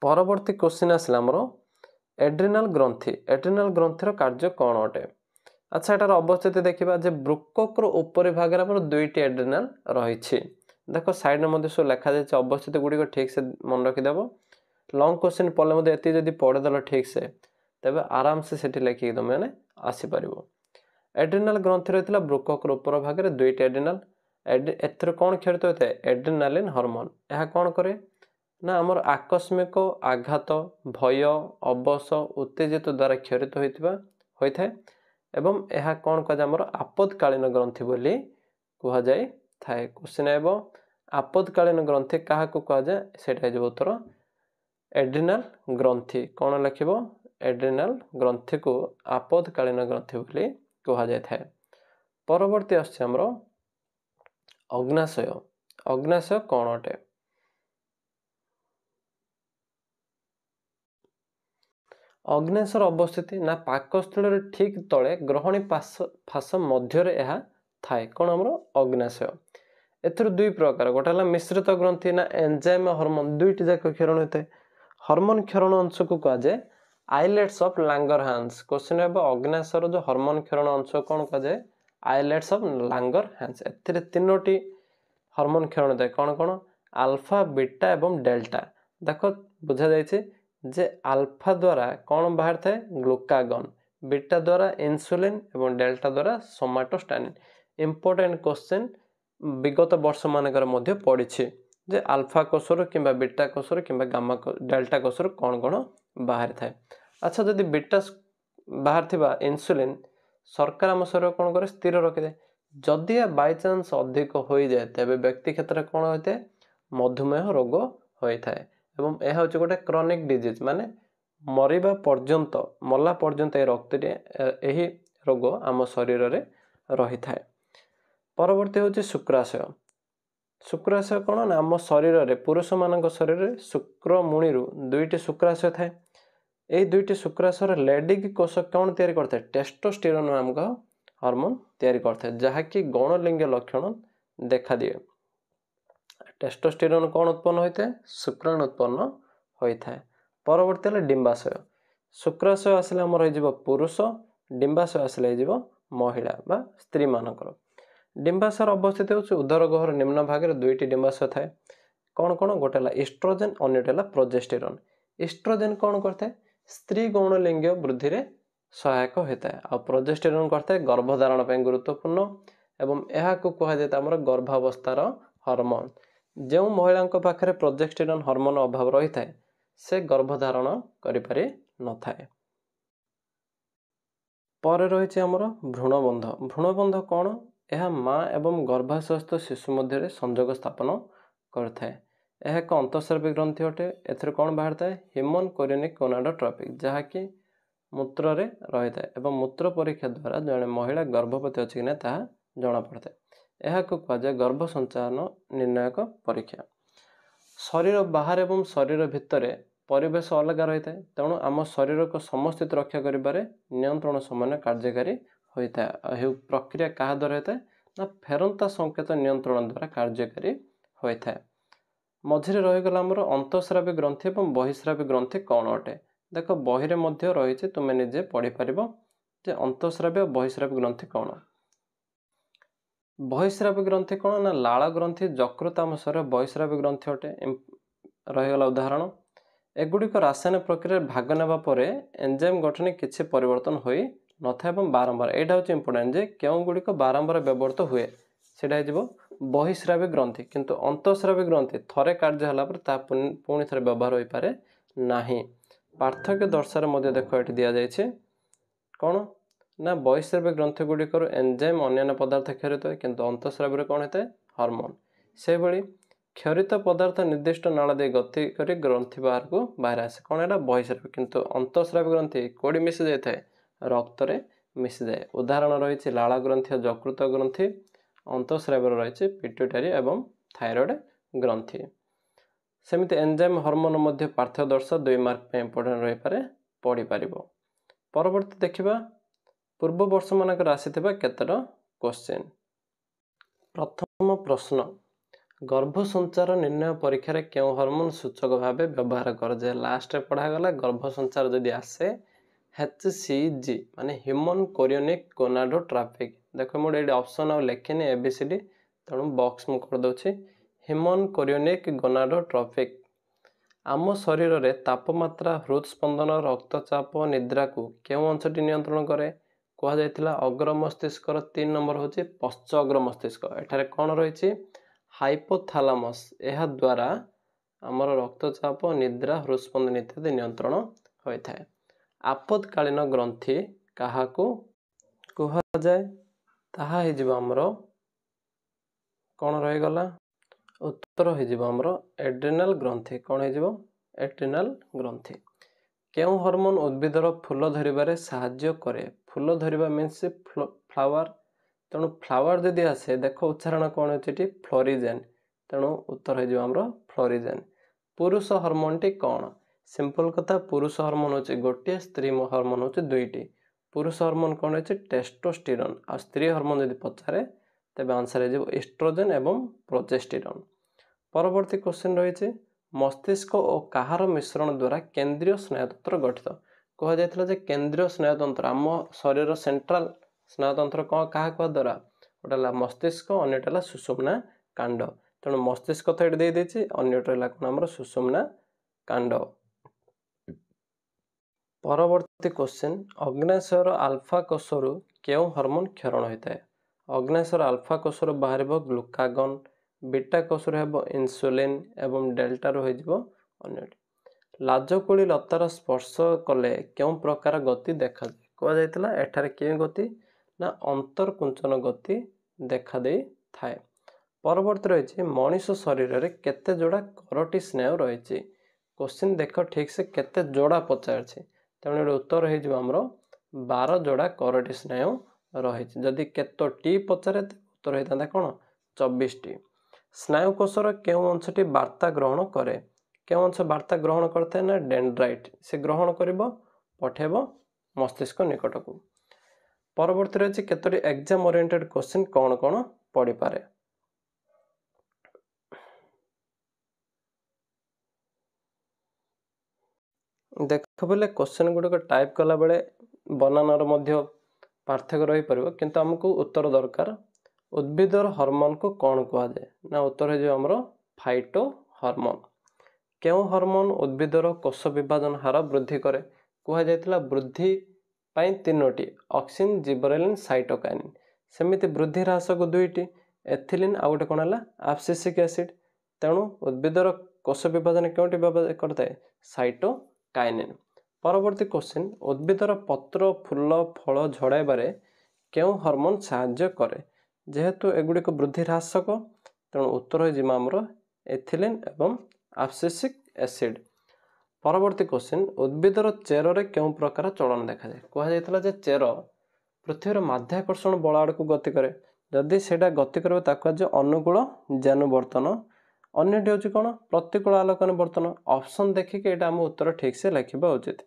परवर्ती क्वेश्चन आसला आमर एड्रिनाल ग्रंथि कार्य कौन अटे अच्छा एटार अवस्थिति देखा ब्रुककर ऊपर भाग दुईटी एड्रिनाल रही देख साइड में सब लिखा जाए अवस्थिति गुड़िक ठीक से मन रखिदेव लंग क्वेश्चन पढ़ले ये पढ़ेदेल ठीक से तेज आराम से लिखिकी तुम आसीपर। एड्रिनाल ग्रंथि रही ब्रुककर ऊपर भाग दुईटी एड्रिनाल एथर कौन क्षरित होता है एड्रिनालिन हार्मोन यह कौन करे ना आमर आकस्मिक आघात भय अवश उत्तेजित द्वारा क्षरित होता है एवं यह कौन कह आपदकालीन ग्रंथि बोली कहुए थाए क्वेश्चन एवं आपदकालीन ग्रंथि क्या कहुए से उत्तर एड्रिनाल ग्रंथि कौन लिख एड्रिनाल ग्रंथि को आपदकालीन ग्रंथि बोली कहुए थाए। परवर्ती आमर अग्नाशय अग्नाशय कौन अटे अग्नाशयर अवस्थिति ना पाकस्थल ठीक तले ग्रहणी फास मध्य यह थाए कौन आमर अग्नाशय एथर दुई प्रकार गोटे मिश्रित ग्रंथि ना एंजाइम हार्मोन दुईटी जाक क्षरण होता है हार्मोन क्षरण अंश को कहुए आइलेट्स ऑफ लांगरहांस क्वेश्चन अग्नाशयर जो हार्मोन क्षरण अंश कौन कहुए आइलेट्स ऑफ लांगरहांस एथिरे तीनोटी हार्मोन क्षरण होता है कौन कौन अल्फा बीटा एवं डेल्टा देख बुझा जाए जे अल्फा द्वारा कौन बाहर थाए ग्लूकागन बीटा द्वारा इन्सुलिन एवं डेल्टा द्वारा सोमाटोस्टानिन इंपोर्टेंट क्वेश्चन विगत वर्ष मानकर पड़ी जे अल्फा कोषर कि बीटा कोषर कि गामा डेल्टा कोषर कौन कौन बाहर थाए। अच्छा जदि बीटा बाहर थिबा इन्सुलिन सरकार आम शरीर कौन करे स्थिर रखिदे जदि बाय चांस अधिक हो जाए तेरे व्यक्ति क्षेत्र में कौन होता है मधुमेह रोग होता है एवं यह हूँ गोटे क्रॉनिक डिजीज माने मरिबा पर्यंत मला पर्यंत रक्त यही रोग आम शरीर में रही था। परवर्ती हूँ शुक्राशय शुक्राशय कौन ना आम शरीर में पुरुष मान शरीर में शुक्रमुणी दुईटी शुक्राशय थाए यही दुईटी शुक्राशय लेडिक कोष कौन तैयारी करता है टेस्टोस्टेरोन नामक हार्मोन तैयारी करता है जहाँकि गौणलिंग लक्षण देखा दिए टेस्टोस्टेरोन कौन उत्पन्न होता है शुक्राणु उत्पन्न होता है। परवर्ती है डिंबाशय शुक्राशय आसले आमर हो पुरुष डिंबाशय आसले हो महिला बा स्त्री मानकर डिंबाशयर अवस्थित हो उदर गहर निम्न भाग में दुईटी डिंबाशय थाए कौन कौन गोटे इस्ट्रोजेन अन्यटा प्रोजेस्टेरोन इस्ट्रोजेन कौन करता है स्त्री गौणलिंग वृद्धि में सहायक होता है आ प्रोजेस्टेरोन करता है गर्भधारण पर गुरुत्वपूर्ण एवं यह कहुए आमर गर्भावस्थार हार्मोन जो महिला पाखे प्रोजेस्टेरोन हार्मोन अभाव रही है से गर्भधारण करि न थाए। पर रही आमर भ्रूणबंध भ्रूणबंध कौन यह माँ एवं गर्भाशयस्थ शिशु मध्य संजोग स्थापन करता है यह एक अंतःस्रावी ग्रंथि अटे एथर कौन बाहर थाए ह्यूमन कोरियोनिक गोनाडोट्रोपिक जहाँकि मूत्र रे रही है एवं मूत्र परीक्षा द्वारा जड़े महिला गर्भवती अच्छी कि ना जना पड़ता है यह कहुए गर्भ संचालन निर्णायक परीक्षा शरीर बाहर एवं शरीर भितर परिवेश अलग रही है तेणु आम शरीर को समस्थित रक्षा कर नियंत्रण समय कार्यकारी होता है यह प्रक्रिया क्या द्वारा होता है ନା ଫେରନ୍ତା ସଂକେତ ନିୟନ୍ତ୍ରଣ ଦ୍ୱାରା କାର୍ଯ୍ୟକାରୀ ହୋଇଥାଏ। ମଝିରେ ରହିଗଲା ଆମର ଅନ୍ତଃସ୍ରାବୀ ଗ୍ରନ୍ଥି ଏବଂ ବହିଃସ୍ରାବୀ ଗ୍ରନ୍ଥି କ'ଣ ଅଟେ। ଦେଖ ବହିରେ ମଧ୍ୟ ରହିଛି, ତୁମେ ନିଜେ ପଢ଼ିପାରିବ ଯେ ଅନ୍ତଃସ୍ରାବୀ ଓ ବହିଃସ୍ରାବୀ ଗ୍ରନ୍ଥି କ'ଣ। ବହିଃସ୍ରାବୀ ଗ୍ରନ୍ଥି କ'ଣ ନା ଲାଳ ଗ୍ରନ୍ଥି ଯକୃତ ଆମ ଶରୀର ବହିଃସ୍ରାବୀ ଗ୍ରନ୍ଥି ଅଟେ। ରହିଗଲା ଉଦାହରଣ, ଏଗୁଡ଼ିକ ରାସାୟନିକ ପ୍ରକ୍ରିୟାରେ ଭାଗ ନେବା ପରେ ଏନଜାଇମ୍ ଗଠନରେ କିଛି ପରିବର୍ତ୍ତନ ହୋଇ ନଥାଏ ଏବଂ ବାରମ୍ବାର, ଏଇଟା ହେଉଛି ଇମ୍ପୋର୍ଟାଣ୍ଟ ଯେ କେଉଁଗୁଡ଼ିକ ବାରମ୍ବାର ବ୍ୟବହୃତ ହୁଏ, ସେଇଟା ହେଇଯିବ ବହିଃସ୍ରାବୀ ଗ୍ରନ୍ଥି। କିନ୍ତୁ ଅନ୍ତଃସ୍ରାବୀ ଗ୍ରନ୍ଥି ଥରେ କାର୍ଯ୍ୟ ହେଲା ପରେ ତାହା ପୁଣି ଥରେ ବ୍ୟବହାର ହୋଇପାରେ ନାହିଁ। ପାର୍ଥକ୍ୟ ଦର୍ଶାରେ ମଧ୍ୟ ଦେଖ ଏଠି ଦିଆଯାଇଛି କ'ଣ ନା ବହିଃସ୍ରାବୀ ଗ୍ରନ୍ଥି ଗୁଡ଼ିକରୁ ଏନଜାଇମ୍ ଅନ୍ୟାନ୍ୟ ପଦାର୍ଥ କ୍ଷରିତ ହୁଏ, କିନ୍ତୁ ଅନ୍ତଃସ୍ରାବୀରେ କ'ଣ ହୋଇଥାଏ ହରମୋନ। ସେହିଭଳି କ୍ଷରିତ ପଦାର୍ଥ ନିର୍ଦ୍ଦିଷ୍ଟ ନାଳ ଦେଇ ଗତି କରି ଗ୍ରନ୍ଥି ବାହାରକୁ ବାହାରି ଆସେ, କ'ଣ ଏଇଟା ବହିଃସ୍ରାବୀ। କିନ୍ତୁ ଅନ୍ତଃସ୍ରାବୀ ଗ୍ରନ୍ଥି କେଉଁଠି ମିଶି ଯାଇଥାଏ, ରକ୍ତରେ ମିଶିଯାଏ। ଉଦାହରଣ ରହିଛି ଲାଳ ଗ୍ରନ୍ଥି ଓ ଯକୃତ ଗ୍ରନ୍ଥି, ଅନ୍ତଃସ୍ରାବୀରେ ରହିଛି ପିଟ୍ୟୁଟାରୀ ଏବଂ ଥାଇରଏଡ଼ ଗ୍ରନ୍ଥି। ସେମିତି ଏନଜାଇମ୍ ହରମୋନ ମଧ୍ୟ ପାର୍ଥକ୍ୟ ଦର୍ଶା 2 ମାର୍କ ପାଇଁ ଇମ୍ପୋର୍ଟାଣ୍ଟ ରହିପାରେ, ପଢ଼ିପାରିବ। ପରବର୍ତ୍ତୀ ଦେଖିବା ପୂର୍ବ ବର୍ଷମାନଙ୍କରେ ଆସିଥିବା କେତେଟା କ୍ୱେଶ୍ଚିନ୍। ପ୍ରଥମ ପ୍ରଶ୍ନ, ଗର୍ଭ ସଞ୍ଚାର ନିର୍ଣ୍ଣୟ ପରୀକ୍ଷାରେ କେଉଁ ହରମୋନ ସୂଚକ ଭାବେ ବ୍ୟବହାର କରାଯାଏ। ଲାଷ୍ଟରେ ପଢ଼ାଗଲା ଗର୍ଭ ସଞ୍ଚାର ଯଦି ଆସେ HCG ମାନେ ହ୍ୟୁମାନ୍ କୋରିଓନିକ୍ ଗୋନାଡୋଟ୍ରଫିକ୍। ଦେଖ ମୁଁ ଏଇଠି ଅପସନ୍ ଆଉ ଲେଖିନି ABCD, ତେଣୁ ବକ୍ସ ମୁଁ କରିଦେଉଛି। ହ୍ୟୁମାନ୍ କୋରିଓନିକ୍ ଗୋନାଡୋଟ୍ରଫିକ୍ ଆମ ଶରୀରରେ ତାପମାତ୍ରା, ହୃଦସ୍ପନ୍ଦନ, ରକ୍ତଚାପ, ନିଦ୍ରାକୁ କେଉଁ ଅଂଶଟି ନିୟନ୍ତ୍ରଣ କରେ। କୁହାଯାଇଥିଲା ଅଗ୍ର ମସ୍ତିଷ୍କର 3 ନମ୍ବର ହେଉଛି ପଶ୍ଚ ଅଗ୍ର ମସ୍ତିଷ୍କ। ଏଠାରେ କ'ଣ ରହିଛି ହାଇପୋଥାଲାମସ୍। ଏହା ଦ୍ୱାରା ଆମର ରକ୍ତଚାପ, ନିଦ୍ରା, ହୃଦସ୍ପନ୍ଦନ ଇତ୍ୟାଦି ନିୟନ୍ତ୍ରଣ ହୋଇଥାଏ। ଆପଦକାଳୀନ ଗ୍ରନ୍ଥି କାହାକୁ କୁହାଯାଏ, ତାହା ହେଇଯିବ ଆମର କ'ଣ ରହିଗଲା, ଉତ୍ତର ହେଇଯିବ ଆମର ଏଡ୍ରିନାଲ ଗ୍ରନ୍ଥି। କ'ଣ ହେଇଯିବ ଏଡ୍ରିନାଲ ଗ୍ରନ୍ଥି। କେଉଁ ହରମୋନ ଉଦ୍ଭିଦର ଫୁଲ ଧରିବାରେ ସାହାଯ୍ୟ କରେ। ଫୁଲ ଧରିବା ମିନ୍ସ ଫ୍ଲାୱାର, ତେଣୁ ଫ୍ଲାୱାର ଯଦି ଆସେ ଦେଖ ଉଚ୍ଚାରଣ କ'ଣ ହେଉଛି ଏଠି ଫ୍ଲୋରିଜେନ୍, ତେଣୁ ଉତ୍ତର ହେଇଯିବ ଆମର ଫ୍ଲୋରିଜେନ୍। ପୁରୁଷ ହରମୋନଟି କ'ଣ। ସିମ୍ପଲ କଥା, ପୁରୁଷ ହରମୋନ ହେଉଛି ଗୋଟିଏ, ସ୍ତ୍ରୀ ହରମୋନ ହେଉଛି 2ଟି। ପୁରୁଷ ହରମୋନ କ'ଣ ହେଉଛି ଟେଷ୍ଟୋଷ୍ଟିରନ୍, ଆଉ ସ୍ତ୍ରୀ ହରମୋନ ଯଦି ପଚାରେ ତେବେ ଆନ୍ସର ହେଇଯିବ ଇଷ୍ଟ୍ରୋଜେନ୍ ଏବଂ ପ୍ରୋଜେଷ୍ଟିରନ୍। ପରବର୍ତ୍ତୀ କ୍ୱେଶ୍ଚିନ୍ ରହିଛି ମସ୍ତିଷ୍କ ଓ କାହାର ମିଶ୍ରଣ ଦ୍ୱାରା କେନ୍ଦ୍ରୀୟ ସ୍ନାୟୁତନ୍ତ୍ର ଗଠିତ। କୁହାଯାଇଥିଲା ଯେ କେନ୍ଦ୍ରୀୟ ସ୍ନାୟୁତନ୍ତ୍ର ଆମ ଶରୀରର ସେଣ୍ଟ୍ରାଲ ସ୍ନାୟୁତନ୍ତ୍ର କ'ଣ କାହା କୁହା ଦ୍ୱାରା, ଗୋଟେ ହେଲା ମସ୍ତିଷ୍କ, ଅନ୍ୟଟା ହେଲା ସୁଷୁମ୍ନା କାଣ୍ଡ। ତେଣୁ ମସ୍ତିଷ୍କ ତ ଏଠି ଦେଇଦେଇଛି, ଅନ୍ୟଟା ହେଲା କ'ଣ ଆମର ସୁଷୁମ୍ନା କାଣ୍ଡ। ପରବର୍ତ୍ତୀ କ୍ୱେଶ୍ଚିନ୍ ଅଗ୍ନାଶୟର ଆଲଫା କୋଷରୁ କେଉଁ ହରମୋନ କ୍ଷରଣ ହୋଇଥାଏ। ଅଗ୍ନାଶୟର ଆଲଫା କୋଷରୁ ବାହାରିବ ଗ୍ଲୁକାଗନ୍, ବିଟା କୋଷରୁ ହେବ ଇନ୍ସୁଲିନ୍ ଏବଂ ଡେଲ୍ଟାରୁ ହୋଇଯିବ ଅନ୍ୟଟି। ଲାଜକୁଳି ଲତାର ସ୍ପର୍ଶ କଲେ କେଉଁ ପ୍ରକାର ଗତି ଦେଖାଯାଏ। କୁହାଯାଇଥିଲା ଏଠାରେ କେଉଁ ଗତି ନା ଅନ୍ତର୍କୁଞ୍ଚନ ଗତି ଦେଖାଦେଇଥାଏ। ପରବର୍ତ୍ତୀ ରହିଛି ମଣିଷ ଶରୀରରେ କେତେ ଯୋଡ଼ା କରଟି ସ୍ନାୟୁ ରହିଛି। କ୍ୱେଶ୍ଚିନ୍ ଦେଖ ଠିକ୍ସେ କେତେ ଯୋଡ଼ା ପଚାରିଛି, ତେଣୁ ଏଠି ଉତ୍ତର ହେଇଯିବ ଆମର 12 ଯୋଡ଼ା କରଟି ସ୍ନାୟୁ ରହିଛି। ଯଦି କେତୋଟି ପଚାରେ ଉତ୍ତର ହେଇଥାନ୍ତା କ'ଣ 24ଟି। ସ୍ନାୟୁକୋଷର କେଉଁ ଅଂଶଟି ବାର୍ତ୍ତା ଗ୍ରହଣ କରେ। କେଉଁ ଅଂଶ ବାର୍ତ୍ତା ଗ୍ରହଣ କରିଥାଏ ନା ଡେଣ୍ଡ୍ରାଇଟ୍। ସେ ଗ୍ରହଣ କରିବ, ପଠାଇବ ମସ୍ତିଷ୍କ ନିକଟକୁ। ପରବର୍ତ୍ତୀ ରହିଛି କେତୋଟି ଏକ୍ଜାମ ଓରିଏଣ୍ଟେଡ୍ କ୍ୱେଶ୍ଚିନ୍ କ'ଣ କ'ଣ ପଡ଼ିପାରେ। ଦେଖ ବୋଲେ କ୍ୱେଶ୍ଚିନ୍ ଗୁଡ଼ିକ ଟାଇପ୍ କଲାବେଳେ ବନାନର ମଧ୍ୟ ପାର୍ଥକ୍ୟ ରହିପାରିବ, କିନ୍ତୁ ଆମକୁ ଉତ୍ତର ଦରକାର। ଉଦ୍ଭିଦର ହରମୋନକୁ କ'ଣ କୁହାଯାଏ ନା ଉତ୍ତର ହେଇଯିବ ଆମର ଫାଇଟୋ ହରମୋନ। କେଉଁ ହରମୋନ ଉଦ୍ଭିଦର କୋଷ ବିଭାଜନ ହାର ବୃଦ୍ଧି କରେ। କୁହାଯାଇଥିଲା ବୃଦ୍ଧି ପାଇଁ 3ଟି ଅକ୍ସିନ୍, ଜିବରେଲିନ୍, ସାଇଟୋକାଇନିନ୍। ସେମିତି ବୃଦ୍ଧି ହ୍ରାସକୁ 2ଟି ଏଥିଲିନ୍, ଆଉ ଗୋଟେ କ'ଣ ହେଲା ଆବସିସିକ୍ ଏସିଡ୍। ତେଣୁ ଉଦ୍ଭିଦର କୋଷ ବିଭାଜନ କେଉଁଠି କରିଥାଏ ସାଇଟୋକାଇନିନ୍। ପରବର୍ତ୍ତୀ କ୍ୱେଶ୍ଚିନ୍ ଉଦ୍ଭିଦର ପତ୍ର, ଫୁଲ, ଫଳ ଝଡ଼ାଇବାରେ କେଉଁ ହରମୋନ ସାହାଯ୍ୟ କରେ। ଯେହେତୁ ଏଗୁଡ଼ିକ ବୃଦ୍ଧି ହ୍ରାସକ, ତେଣୁ ଉତ୍ତର ହୋଇଯିବ ଆମର ଏଥିଲିନ୍ ଏବଂ ଆବସିସିକ୍ ଏସିଡ୍। ପରବର୍ତ୍ତୀ କ୍ୱେଶ୍ଚିନ୍ ଉଦ୍ଭିଦର ଚେରରେ କେଉଁ ପ୍ରକାର ଚଳନ ଦେଖାଯାଏ। କୁହାଯାଇଥିଲା ଯେ ଚେର ପୃଥିବୀର ମାଧ୍ୟାକର୍ଷଣ ବଳ ଆଡ଼କୁ ଗତି କରେ। ଯଦି ସେଇଟା ଗତି କରିବ ତାକୁ କୁହାଯାଏ ଅନୁକୂଳ ଜାନୁବର୍ତ୍ତନ। ଅନ୍ୟଟି ହେଉଛି କ'ଣ ପ୍ରତିକୂଳ ଆଲୋକାନୁବର୍ତ୍ତନ। ଅପସନ୍ ଦେଖିକି ଏଇଟା ଆମ ଉତ୍ତର ଠିକ୍ସେ ଲେଖିବା ଉଚିତ।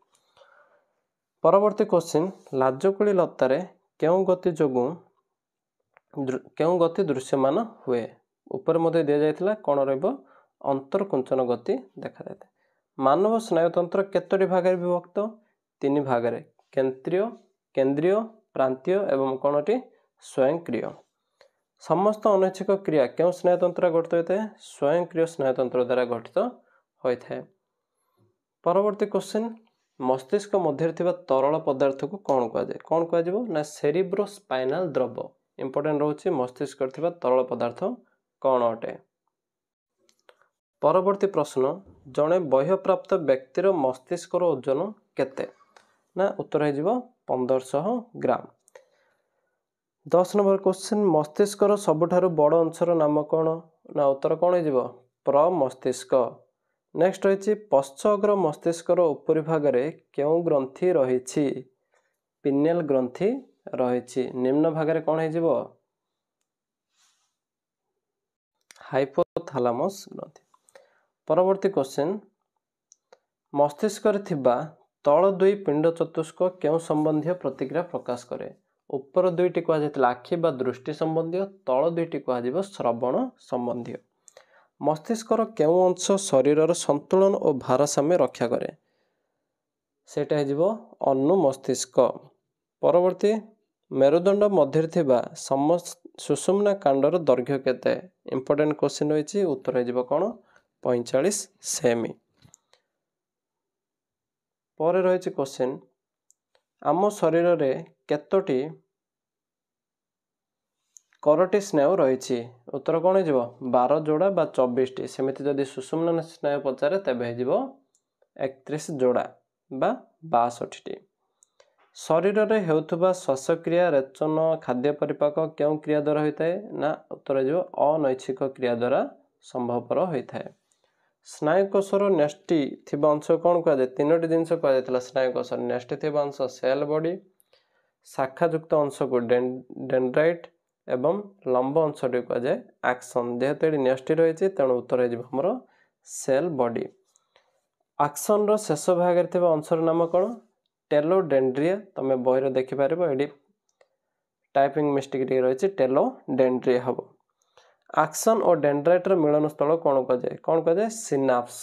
ପରବର୍ତ୍ତୀ କ୍ୱେଶ୍ଚିନ୍ ଲାଜକୁଳି ଲତାରେ କେଉଁ ଗତି ଯୋଗୁଁ केउं गति दृश्यमान हुए ऊपर मध्य दिया जाइथिला कोन रहबो अंतरकुंचन गति देखा जायते। मानव स्नायुतंत्र केतोटी भाग में विभक्त 3 भाग में केंद्रीय प्रांतीय एवं कोनटी स्वयंक्रिय। समस्त अनैच्छिक क्रिया क्यों स्नायुतंत्र गठित होता है स्वयंक्रिय स्नायुतंत्र द्वारा गठित होता है। परवर्ती क्वेश्चन मस्तिष्क मध्य तरल पदार्थ को कौन कह ना सेरिब्रोस्पाइनल द्रव इंपोर्टेंट रोचे मस्तिष्क तरल पदार्थ कौन अटे। परवर्ती प्रश्न जड़े बह्यप्राप्त व्यक्तिर मस्तिष्क ओजन केते ना उत्तर हो 1500 ग्राम। 10 नंबर क्वेश्चन मस्तिष्क सबुठारु बड़ अंशर नाम कौन ना उत्तर कौन हो प्रमस्तिष्क। नेक्स्ट रही पश्चअग्र मस्तिष्क उपरि भाग में क्यों ग्रंथि रही पिनियल ग्रंथि रही निम्न भाग में कौन हो हाइपोथैलेमस ग्रंथि। परवर्ती क्वेश्चन मस्तिष्क तल दुई पिंड चतुष्क क्यों संबंधी प्रतिक्रिया प्रकाश करे ऊपर दुईटी कहुला आखि बा दृष्टि संबंधी तल दुईटी कह श्रवण संबंधी। मस्तिष्कर केउं अंश शरीर संतुलन और भारसाम्य रक्षा करे सेटा हो अनुमस्तिष्क। परवर्ती मेरुदंड मध्य सुषुम्ना कांडर दैर्घ्य केते इंपोर्टेंट क्वेश्चन रही उत्तर हो कौन 45 सेमी। पर रही क्वेश्चन आम शरीर में केतोटी करटी स्नायु रही उत्तर कौन हो 12 जोड़ा बा 24टी सेमिति जदि सुषुम्ना स्नायु पचारे तेबे हो 31 जोड़ा बा 62टी। शरीर में होउथुबा श्वासक्रिया रेचन खाद्य परिपाक क्यों क्रिया द्वारा होता है ना उत्तर हो अनैच्छिक क्रिया द्वारा संभवपर होता है। स्नायुकोशर न्यष्टि थिबा अंश कौन कहुए 3टी जिनस कहुला स्नायुकोशर न्यष्टि थिबा अंश सेल बॉडी शाखायुक्त अंश को डेंड्राइट एवं लंब अंश टी कहुए एक्सन जेहेतु ये न्यष्टि रही तेणु उत्तर हो सेल बॉडी। एक्सन रो शेष भाग में अंशर नाम कौन टेलोडेंड्रिया तुम बही देखिपार ये टाइपिंग मिस्टेक रही टेलोडेंड्रिया हम। एक्सन और डेंड्राइट मिलन स्थल कौन कहुए सिनाप्स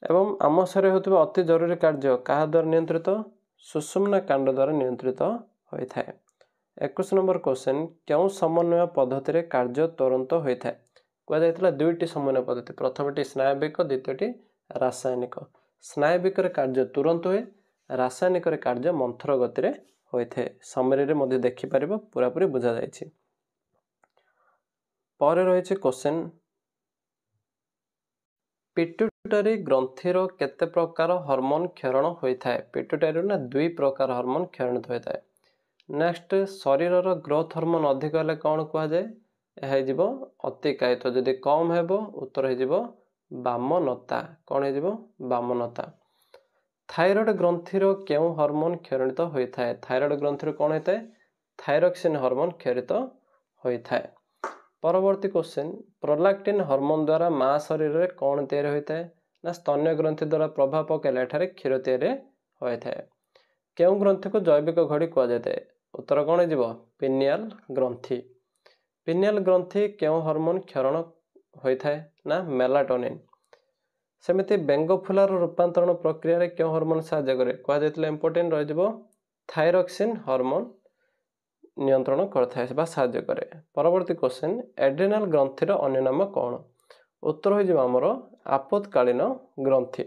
एवं आम शरीर होता अति जरूरी कार्य क्या द्वारा नियंत्रित सुषुम्ना कांड द्वारा नियंत्रित होता है। 21 नंबर क्वेश्चन क्यों समन्वय पद्धति कार्य तुरंत होता है कहुला दुईटी समन्वय पद्धति प्रथमटी स्नायविक द्वितीयटी रासायनिक। स्नायविक कार्य तुरंत हुए रासायनिक कार्य मंथर गति होता है समरी देखिपार पूरापूरी बुझा जाए। पर रही क्वेश्चन पिट्यूटरी ग्रंथि केते प्रकार हार्मोन क्षरण होता है पिट्यूटरी ना 2 प्रकार हार्मोन क्षरणित होता है। नेक्स्ट शरीर ग्रोथ हार्मोन अधिक हेल्ले कौन कहुए यह अतिकायित जदि कम हो उत्तर हो वामनता कौन हो वामनता। थायरॉइड ग्रंथि क्यों हार्मोन क्षरणित होता है थायरॉइड ग्रंथि कौन होता है थायरोक्सिन हार्मोन क्षरित होता है। परवर्ती क्वेश्चन प्रोलैक्टिन हार्मोन द्वारा माँ शरीर में कौन तैयारी होता है ना स्तन्य ग्रंथि द्वारा प्रभाव पकड़े एठारे क्षीर तैयारी होता है। क्यों ग्रंथि को जैविक घड़ी कहुए उत्तर कौन हो पिनियल ग्रंथि। पिनियल ग्रंथि क्यों हार्मोन क्षरण होता है ना मेलाटोनिन। सेमिति बेंग फुलार रूपांतरण प्रक्रिया क्यों हार्मोन साहाय्य करे कहुला इंपोर्टेंट रही थायरोक्सिन हार्मोन नियंत्रण करता साहाय्य करे। परवर्ती क्वेश्चन एड्रिनाल ग्रंथि अन्य नाम कौन उत्तर हो आमर आपतकालीन ग्रंथि।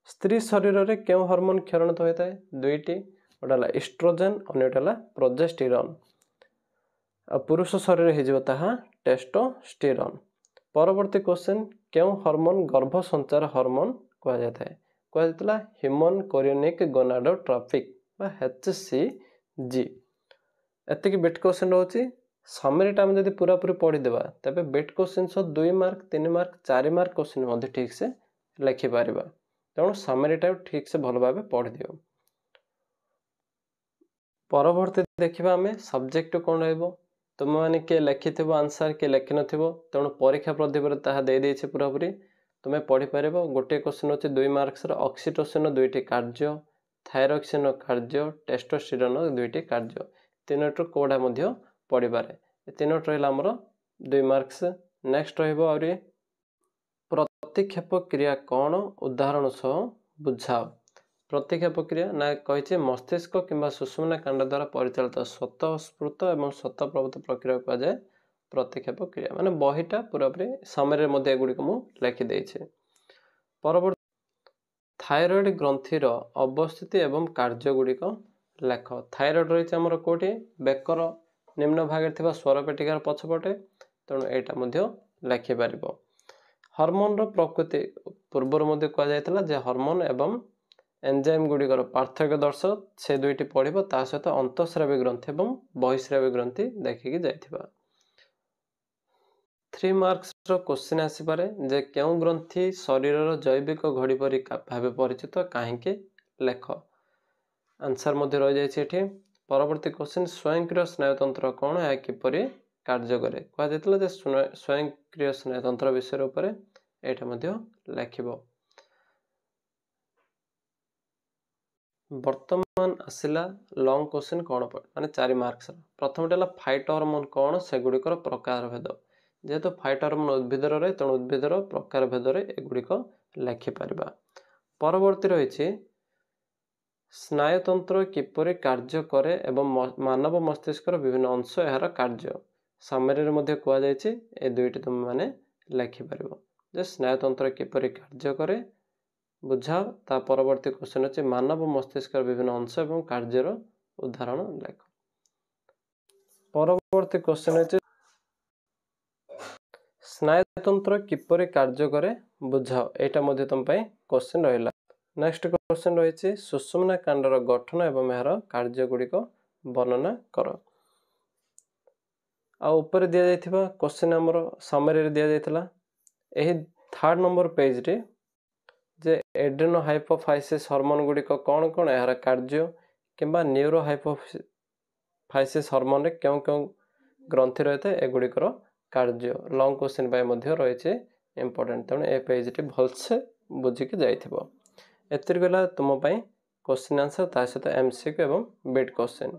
स्त्री शरीर में क्यों हार्मोन क्षरणित होता है दुईटी गोटे इस्ट्रोजेन अन्यटा प्रोजेस्टेरॉन पुरुष शरीर हो टेस्टोस्टेरॉन। परवर्ती क्वेश्चन क्यों हार्मोन गर्भ संचार हार्मोन कहुला ह्यूमन कोरियोनिक गोनाडोट्रोपिक HCG। एतिक बेट क्वेश्चन रोचे समरी टाइम जब पूरापूरी पढ़ीदेवा तेज bit question 2 mark 3 mark 4 mark question ठीक से लिखिपर तेणु समरी टाइम ठीक से भल भाव पढ़ी दियो। परवर्ती देखा आम सब्जेक्ट कौन तुम मैंने किए लिखि आंसर किए लिखि न तेणु परीक्षा प्रतिपर दे पूरापूरी तुम्हें पढ़ीपर। गोटे क्वेश्चन अच्छे 2 मार्क्स ऑक्सीटोसिन 2टी कार्य थायरोक्सिन कार्य टेस्टोस्टेरोन 2टी कार्य 3टू कौटा पढ़ी पारे तीनोटी रहा आमर 2 मार्क्स। नेक्स्ट रही प्रतिक्षेप क्रिया कौन उदाहरण सह बुझाओ। प्रतिक्षेप क्रिया ना कही मस्तिष्क किंबा सुषुम्ना कांड द्वारा परिचालित स्वतःस्फूर्त और स्वतःप्रवृत्त प्रक्रिया कहुए प्रतिक्षेप क्रिया। माने बहीटा पूरापूरी सामने एगुड़ी को लिखिदे। परवर्ती थायरॉइड ग्रंथीर अवस्थिति एवं कार्य गुड़िक लेख। थायरॉइड रही आमर कौटी बेकर निम्न भाग में स्वरपेटिकार पछपटे, तेणु यहाँ लिखिपर। हॉर्मोन रो प्रकृति पूर्वर कहुला हॉर्मोन एवं एंजाइम गुड़िकर पार्थक्य दर्शाओ से दुईटी पढ़िब ता सहित अंतःस्रावी ग्रंथि एवं बहिस्रावी ग्रंथि देखिकी जाइथिबा। 3 मार्क्स रो क्वेश्चन आसीपारे जे क्यों ग्रंथि शरीर जैविक घड़ी परि भाव परिचित कहीं लेख। आंसर मध्य रही जाइए। परवर्ती क्वेश्चन स्वयंक्रिय स्नायुतंत्र कौन या किपरि कार्य करे कहुला स्वयंक्रिय स्नायुतंत्र विषय उपर यहाँ लिखिब। वर्तमान आसला लॉन्ग क्वेश्चन कौन माने 4 मार्क्स। प्रथम है फाइटो हार्मोन कौन से गुड़िकर प्रकार भेद। जेहेतु फाइटो हार्मोन उद्भिदर रहे तेणु उद्भिदर प्रकार भेदरे एगुड़िक लिखिपर। परवर्ती रही स्नायुतंत्र किपरि कार्य करे एवं मानव मस्तिष्कर विभिन्न अंश यार कार्य सामरी मध्य कहुई ए दुईटी तुम मैंने लिखिपर जे स्नायुतंत्र किपरि कार्य करे बुझाओ। ता परवर्ती क्वेश्चन अच्छे मानव मस्तिष्क विभिन्न अंश एवं कार्यर उदाहरण लेख। परवर्ती क्वेश्चन अच्छे स्नायुतंत्र किपरि कार्य करे बुझाओ। यहाँ मध्य तुम क्वेश्चन रहा। नेक्स्ट क्वेश्चन रही सुषुम्ना कांडर गठन एवं यार कार्य गुड़िक वर्णना कर। ऊपर दि जाइथिबा क्वेश्चन आमर समरी दि जाइथिला। एही 3rd नंबर पेज रे जे एड्रेनो हाइपोफाइसिस हार्मोन गुड़िक कौन कौन यार कार्य किंबा न्यूरो हाइपोफाइसिस हार्मोन रे क्यों क्यों ग्रंथि रही है एगुड़िकर कार्य लॉन्ग क्वेश्चन रही इंपोर्टेंट। तेणु ए पेज टी भलसे बुझिकी जाइथिबो। एतिर गला तुम क्वेश्चन आंसर ता सहित एमसीक्यू एवं बिट क्वेश्चन।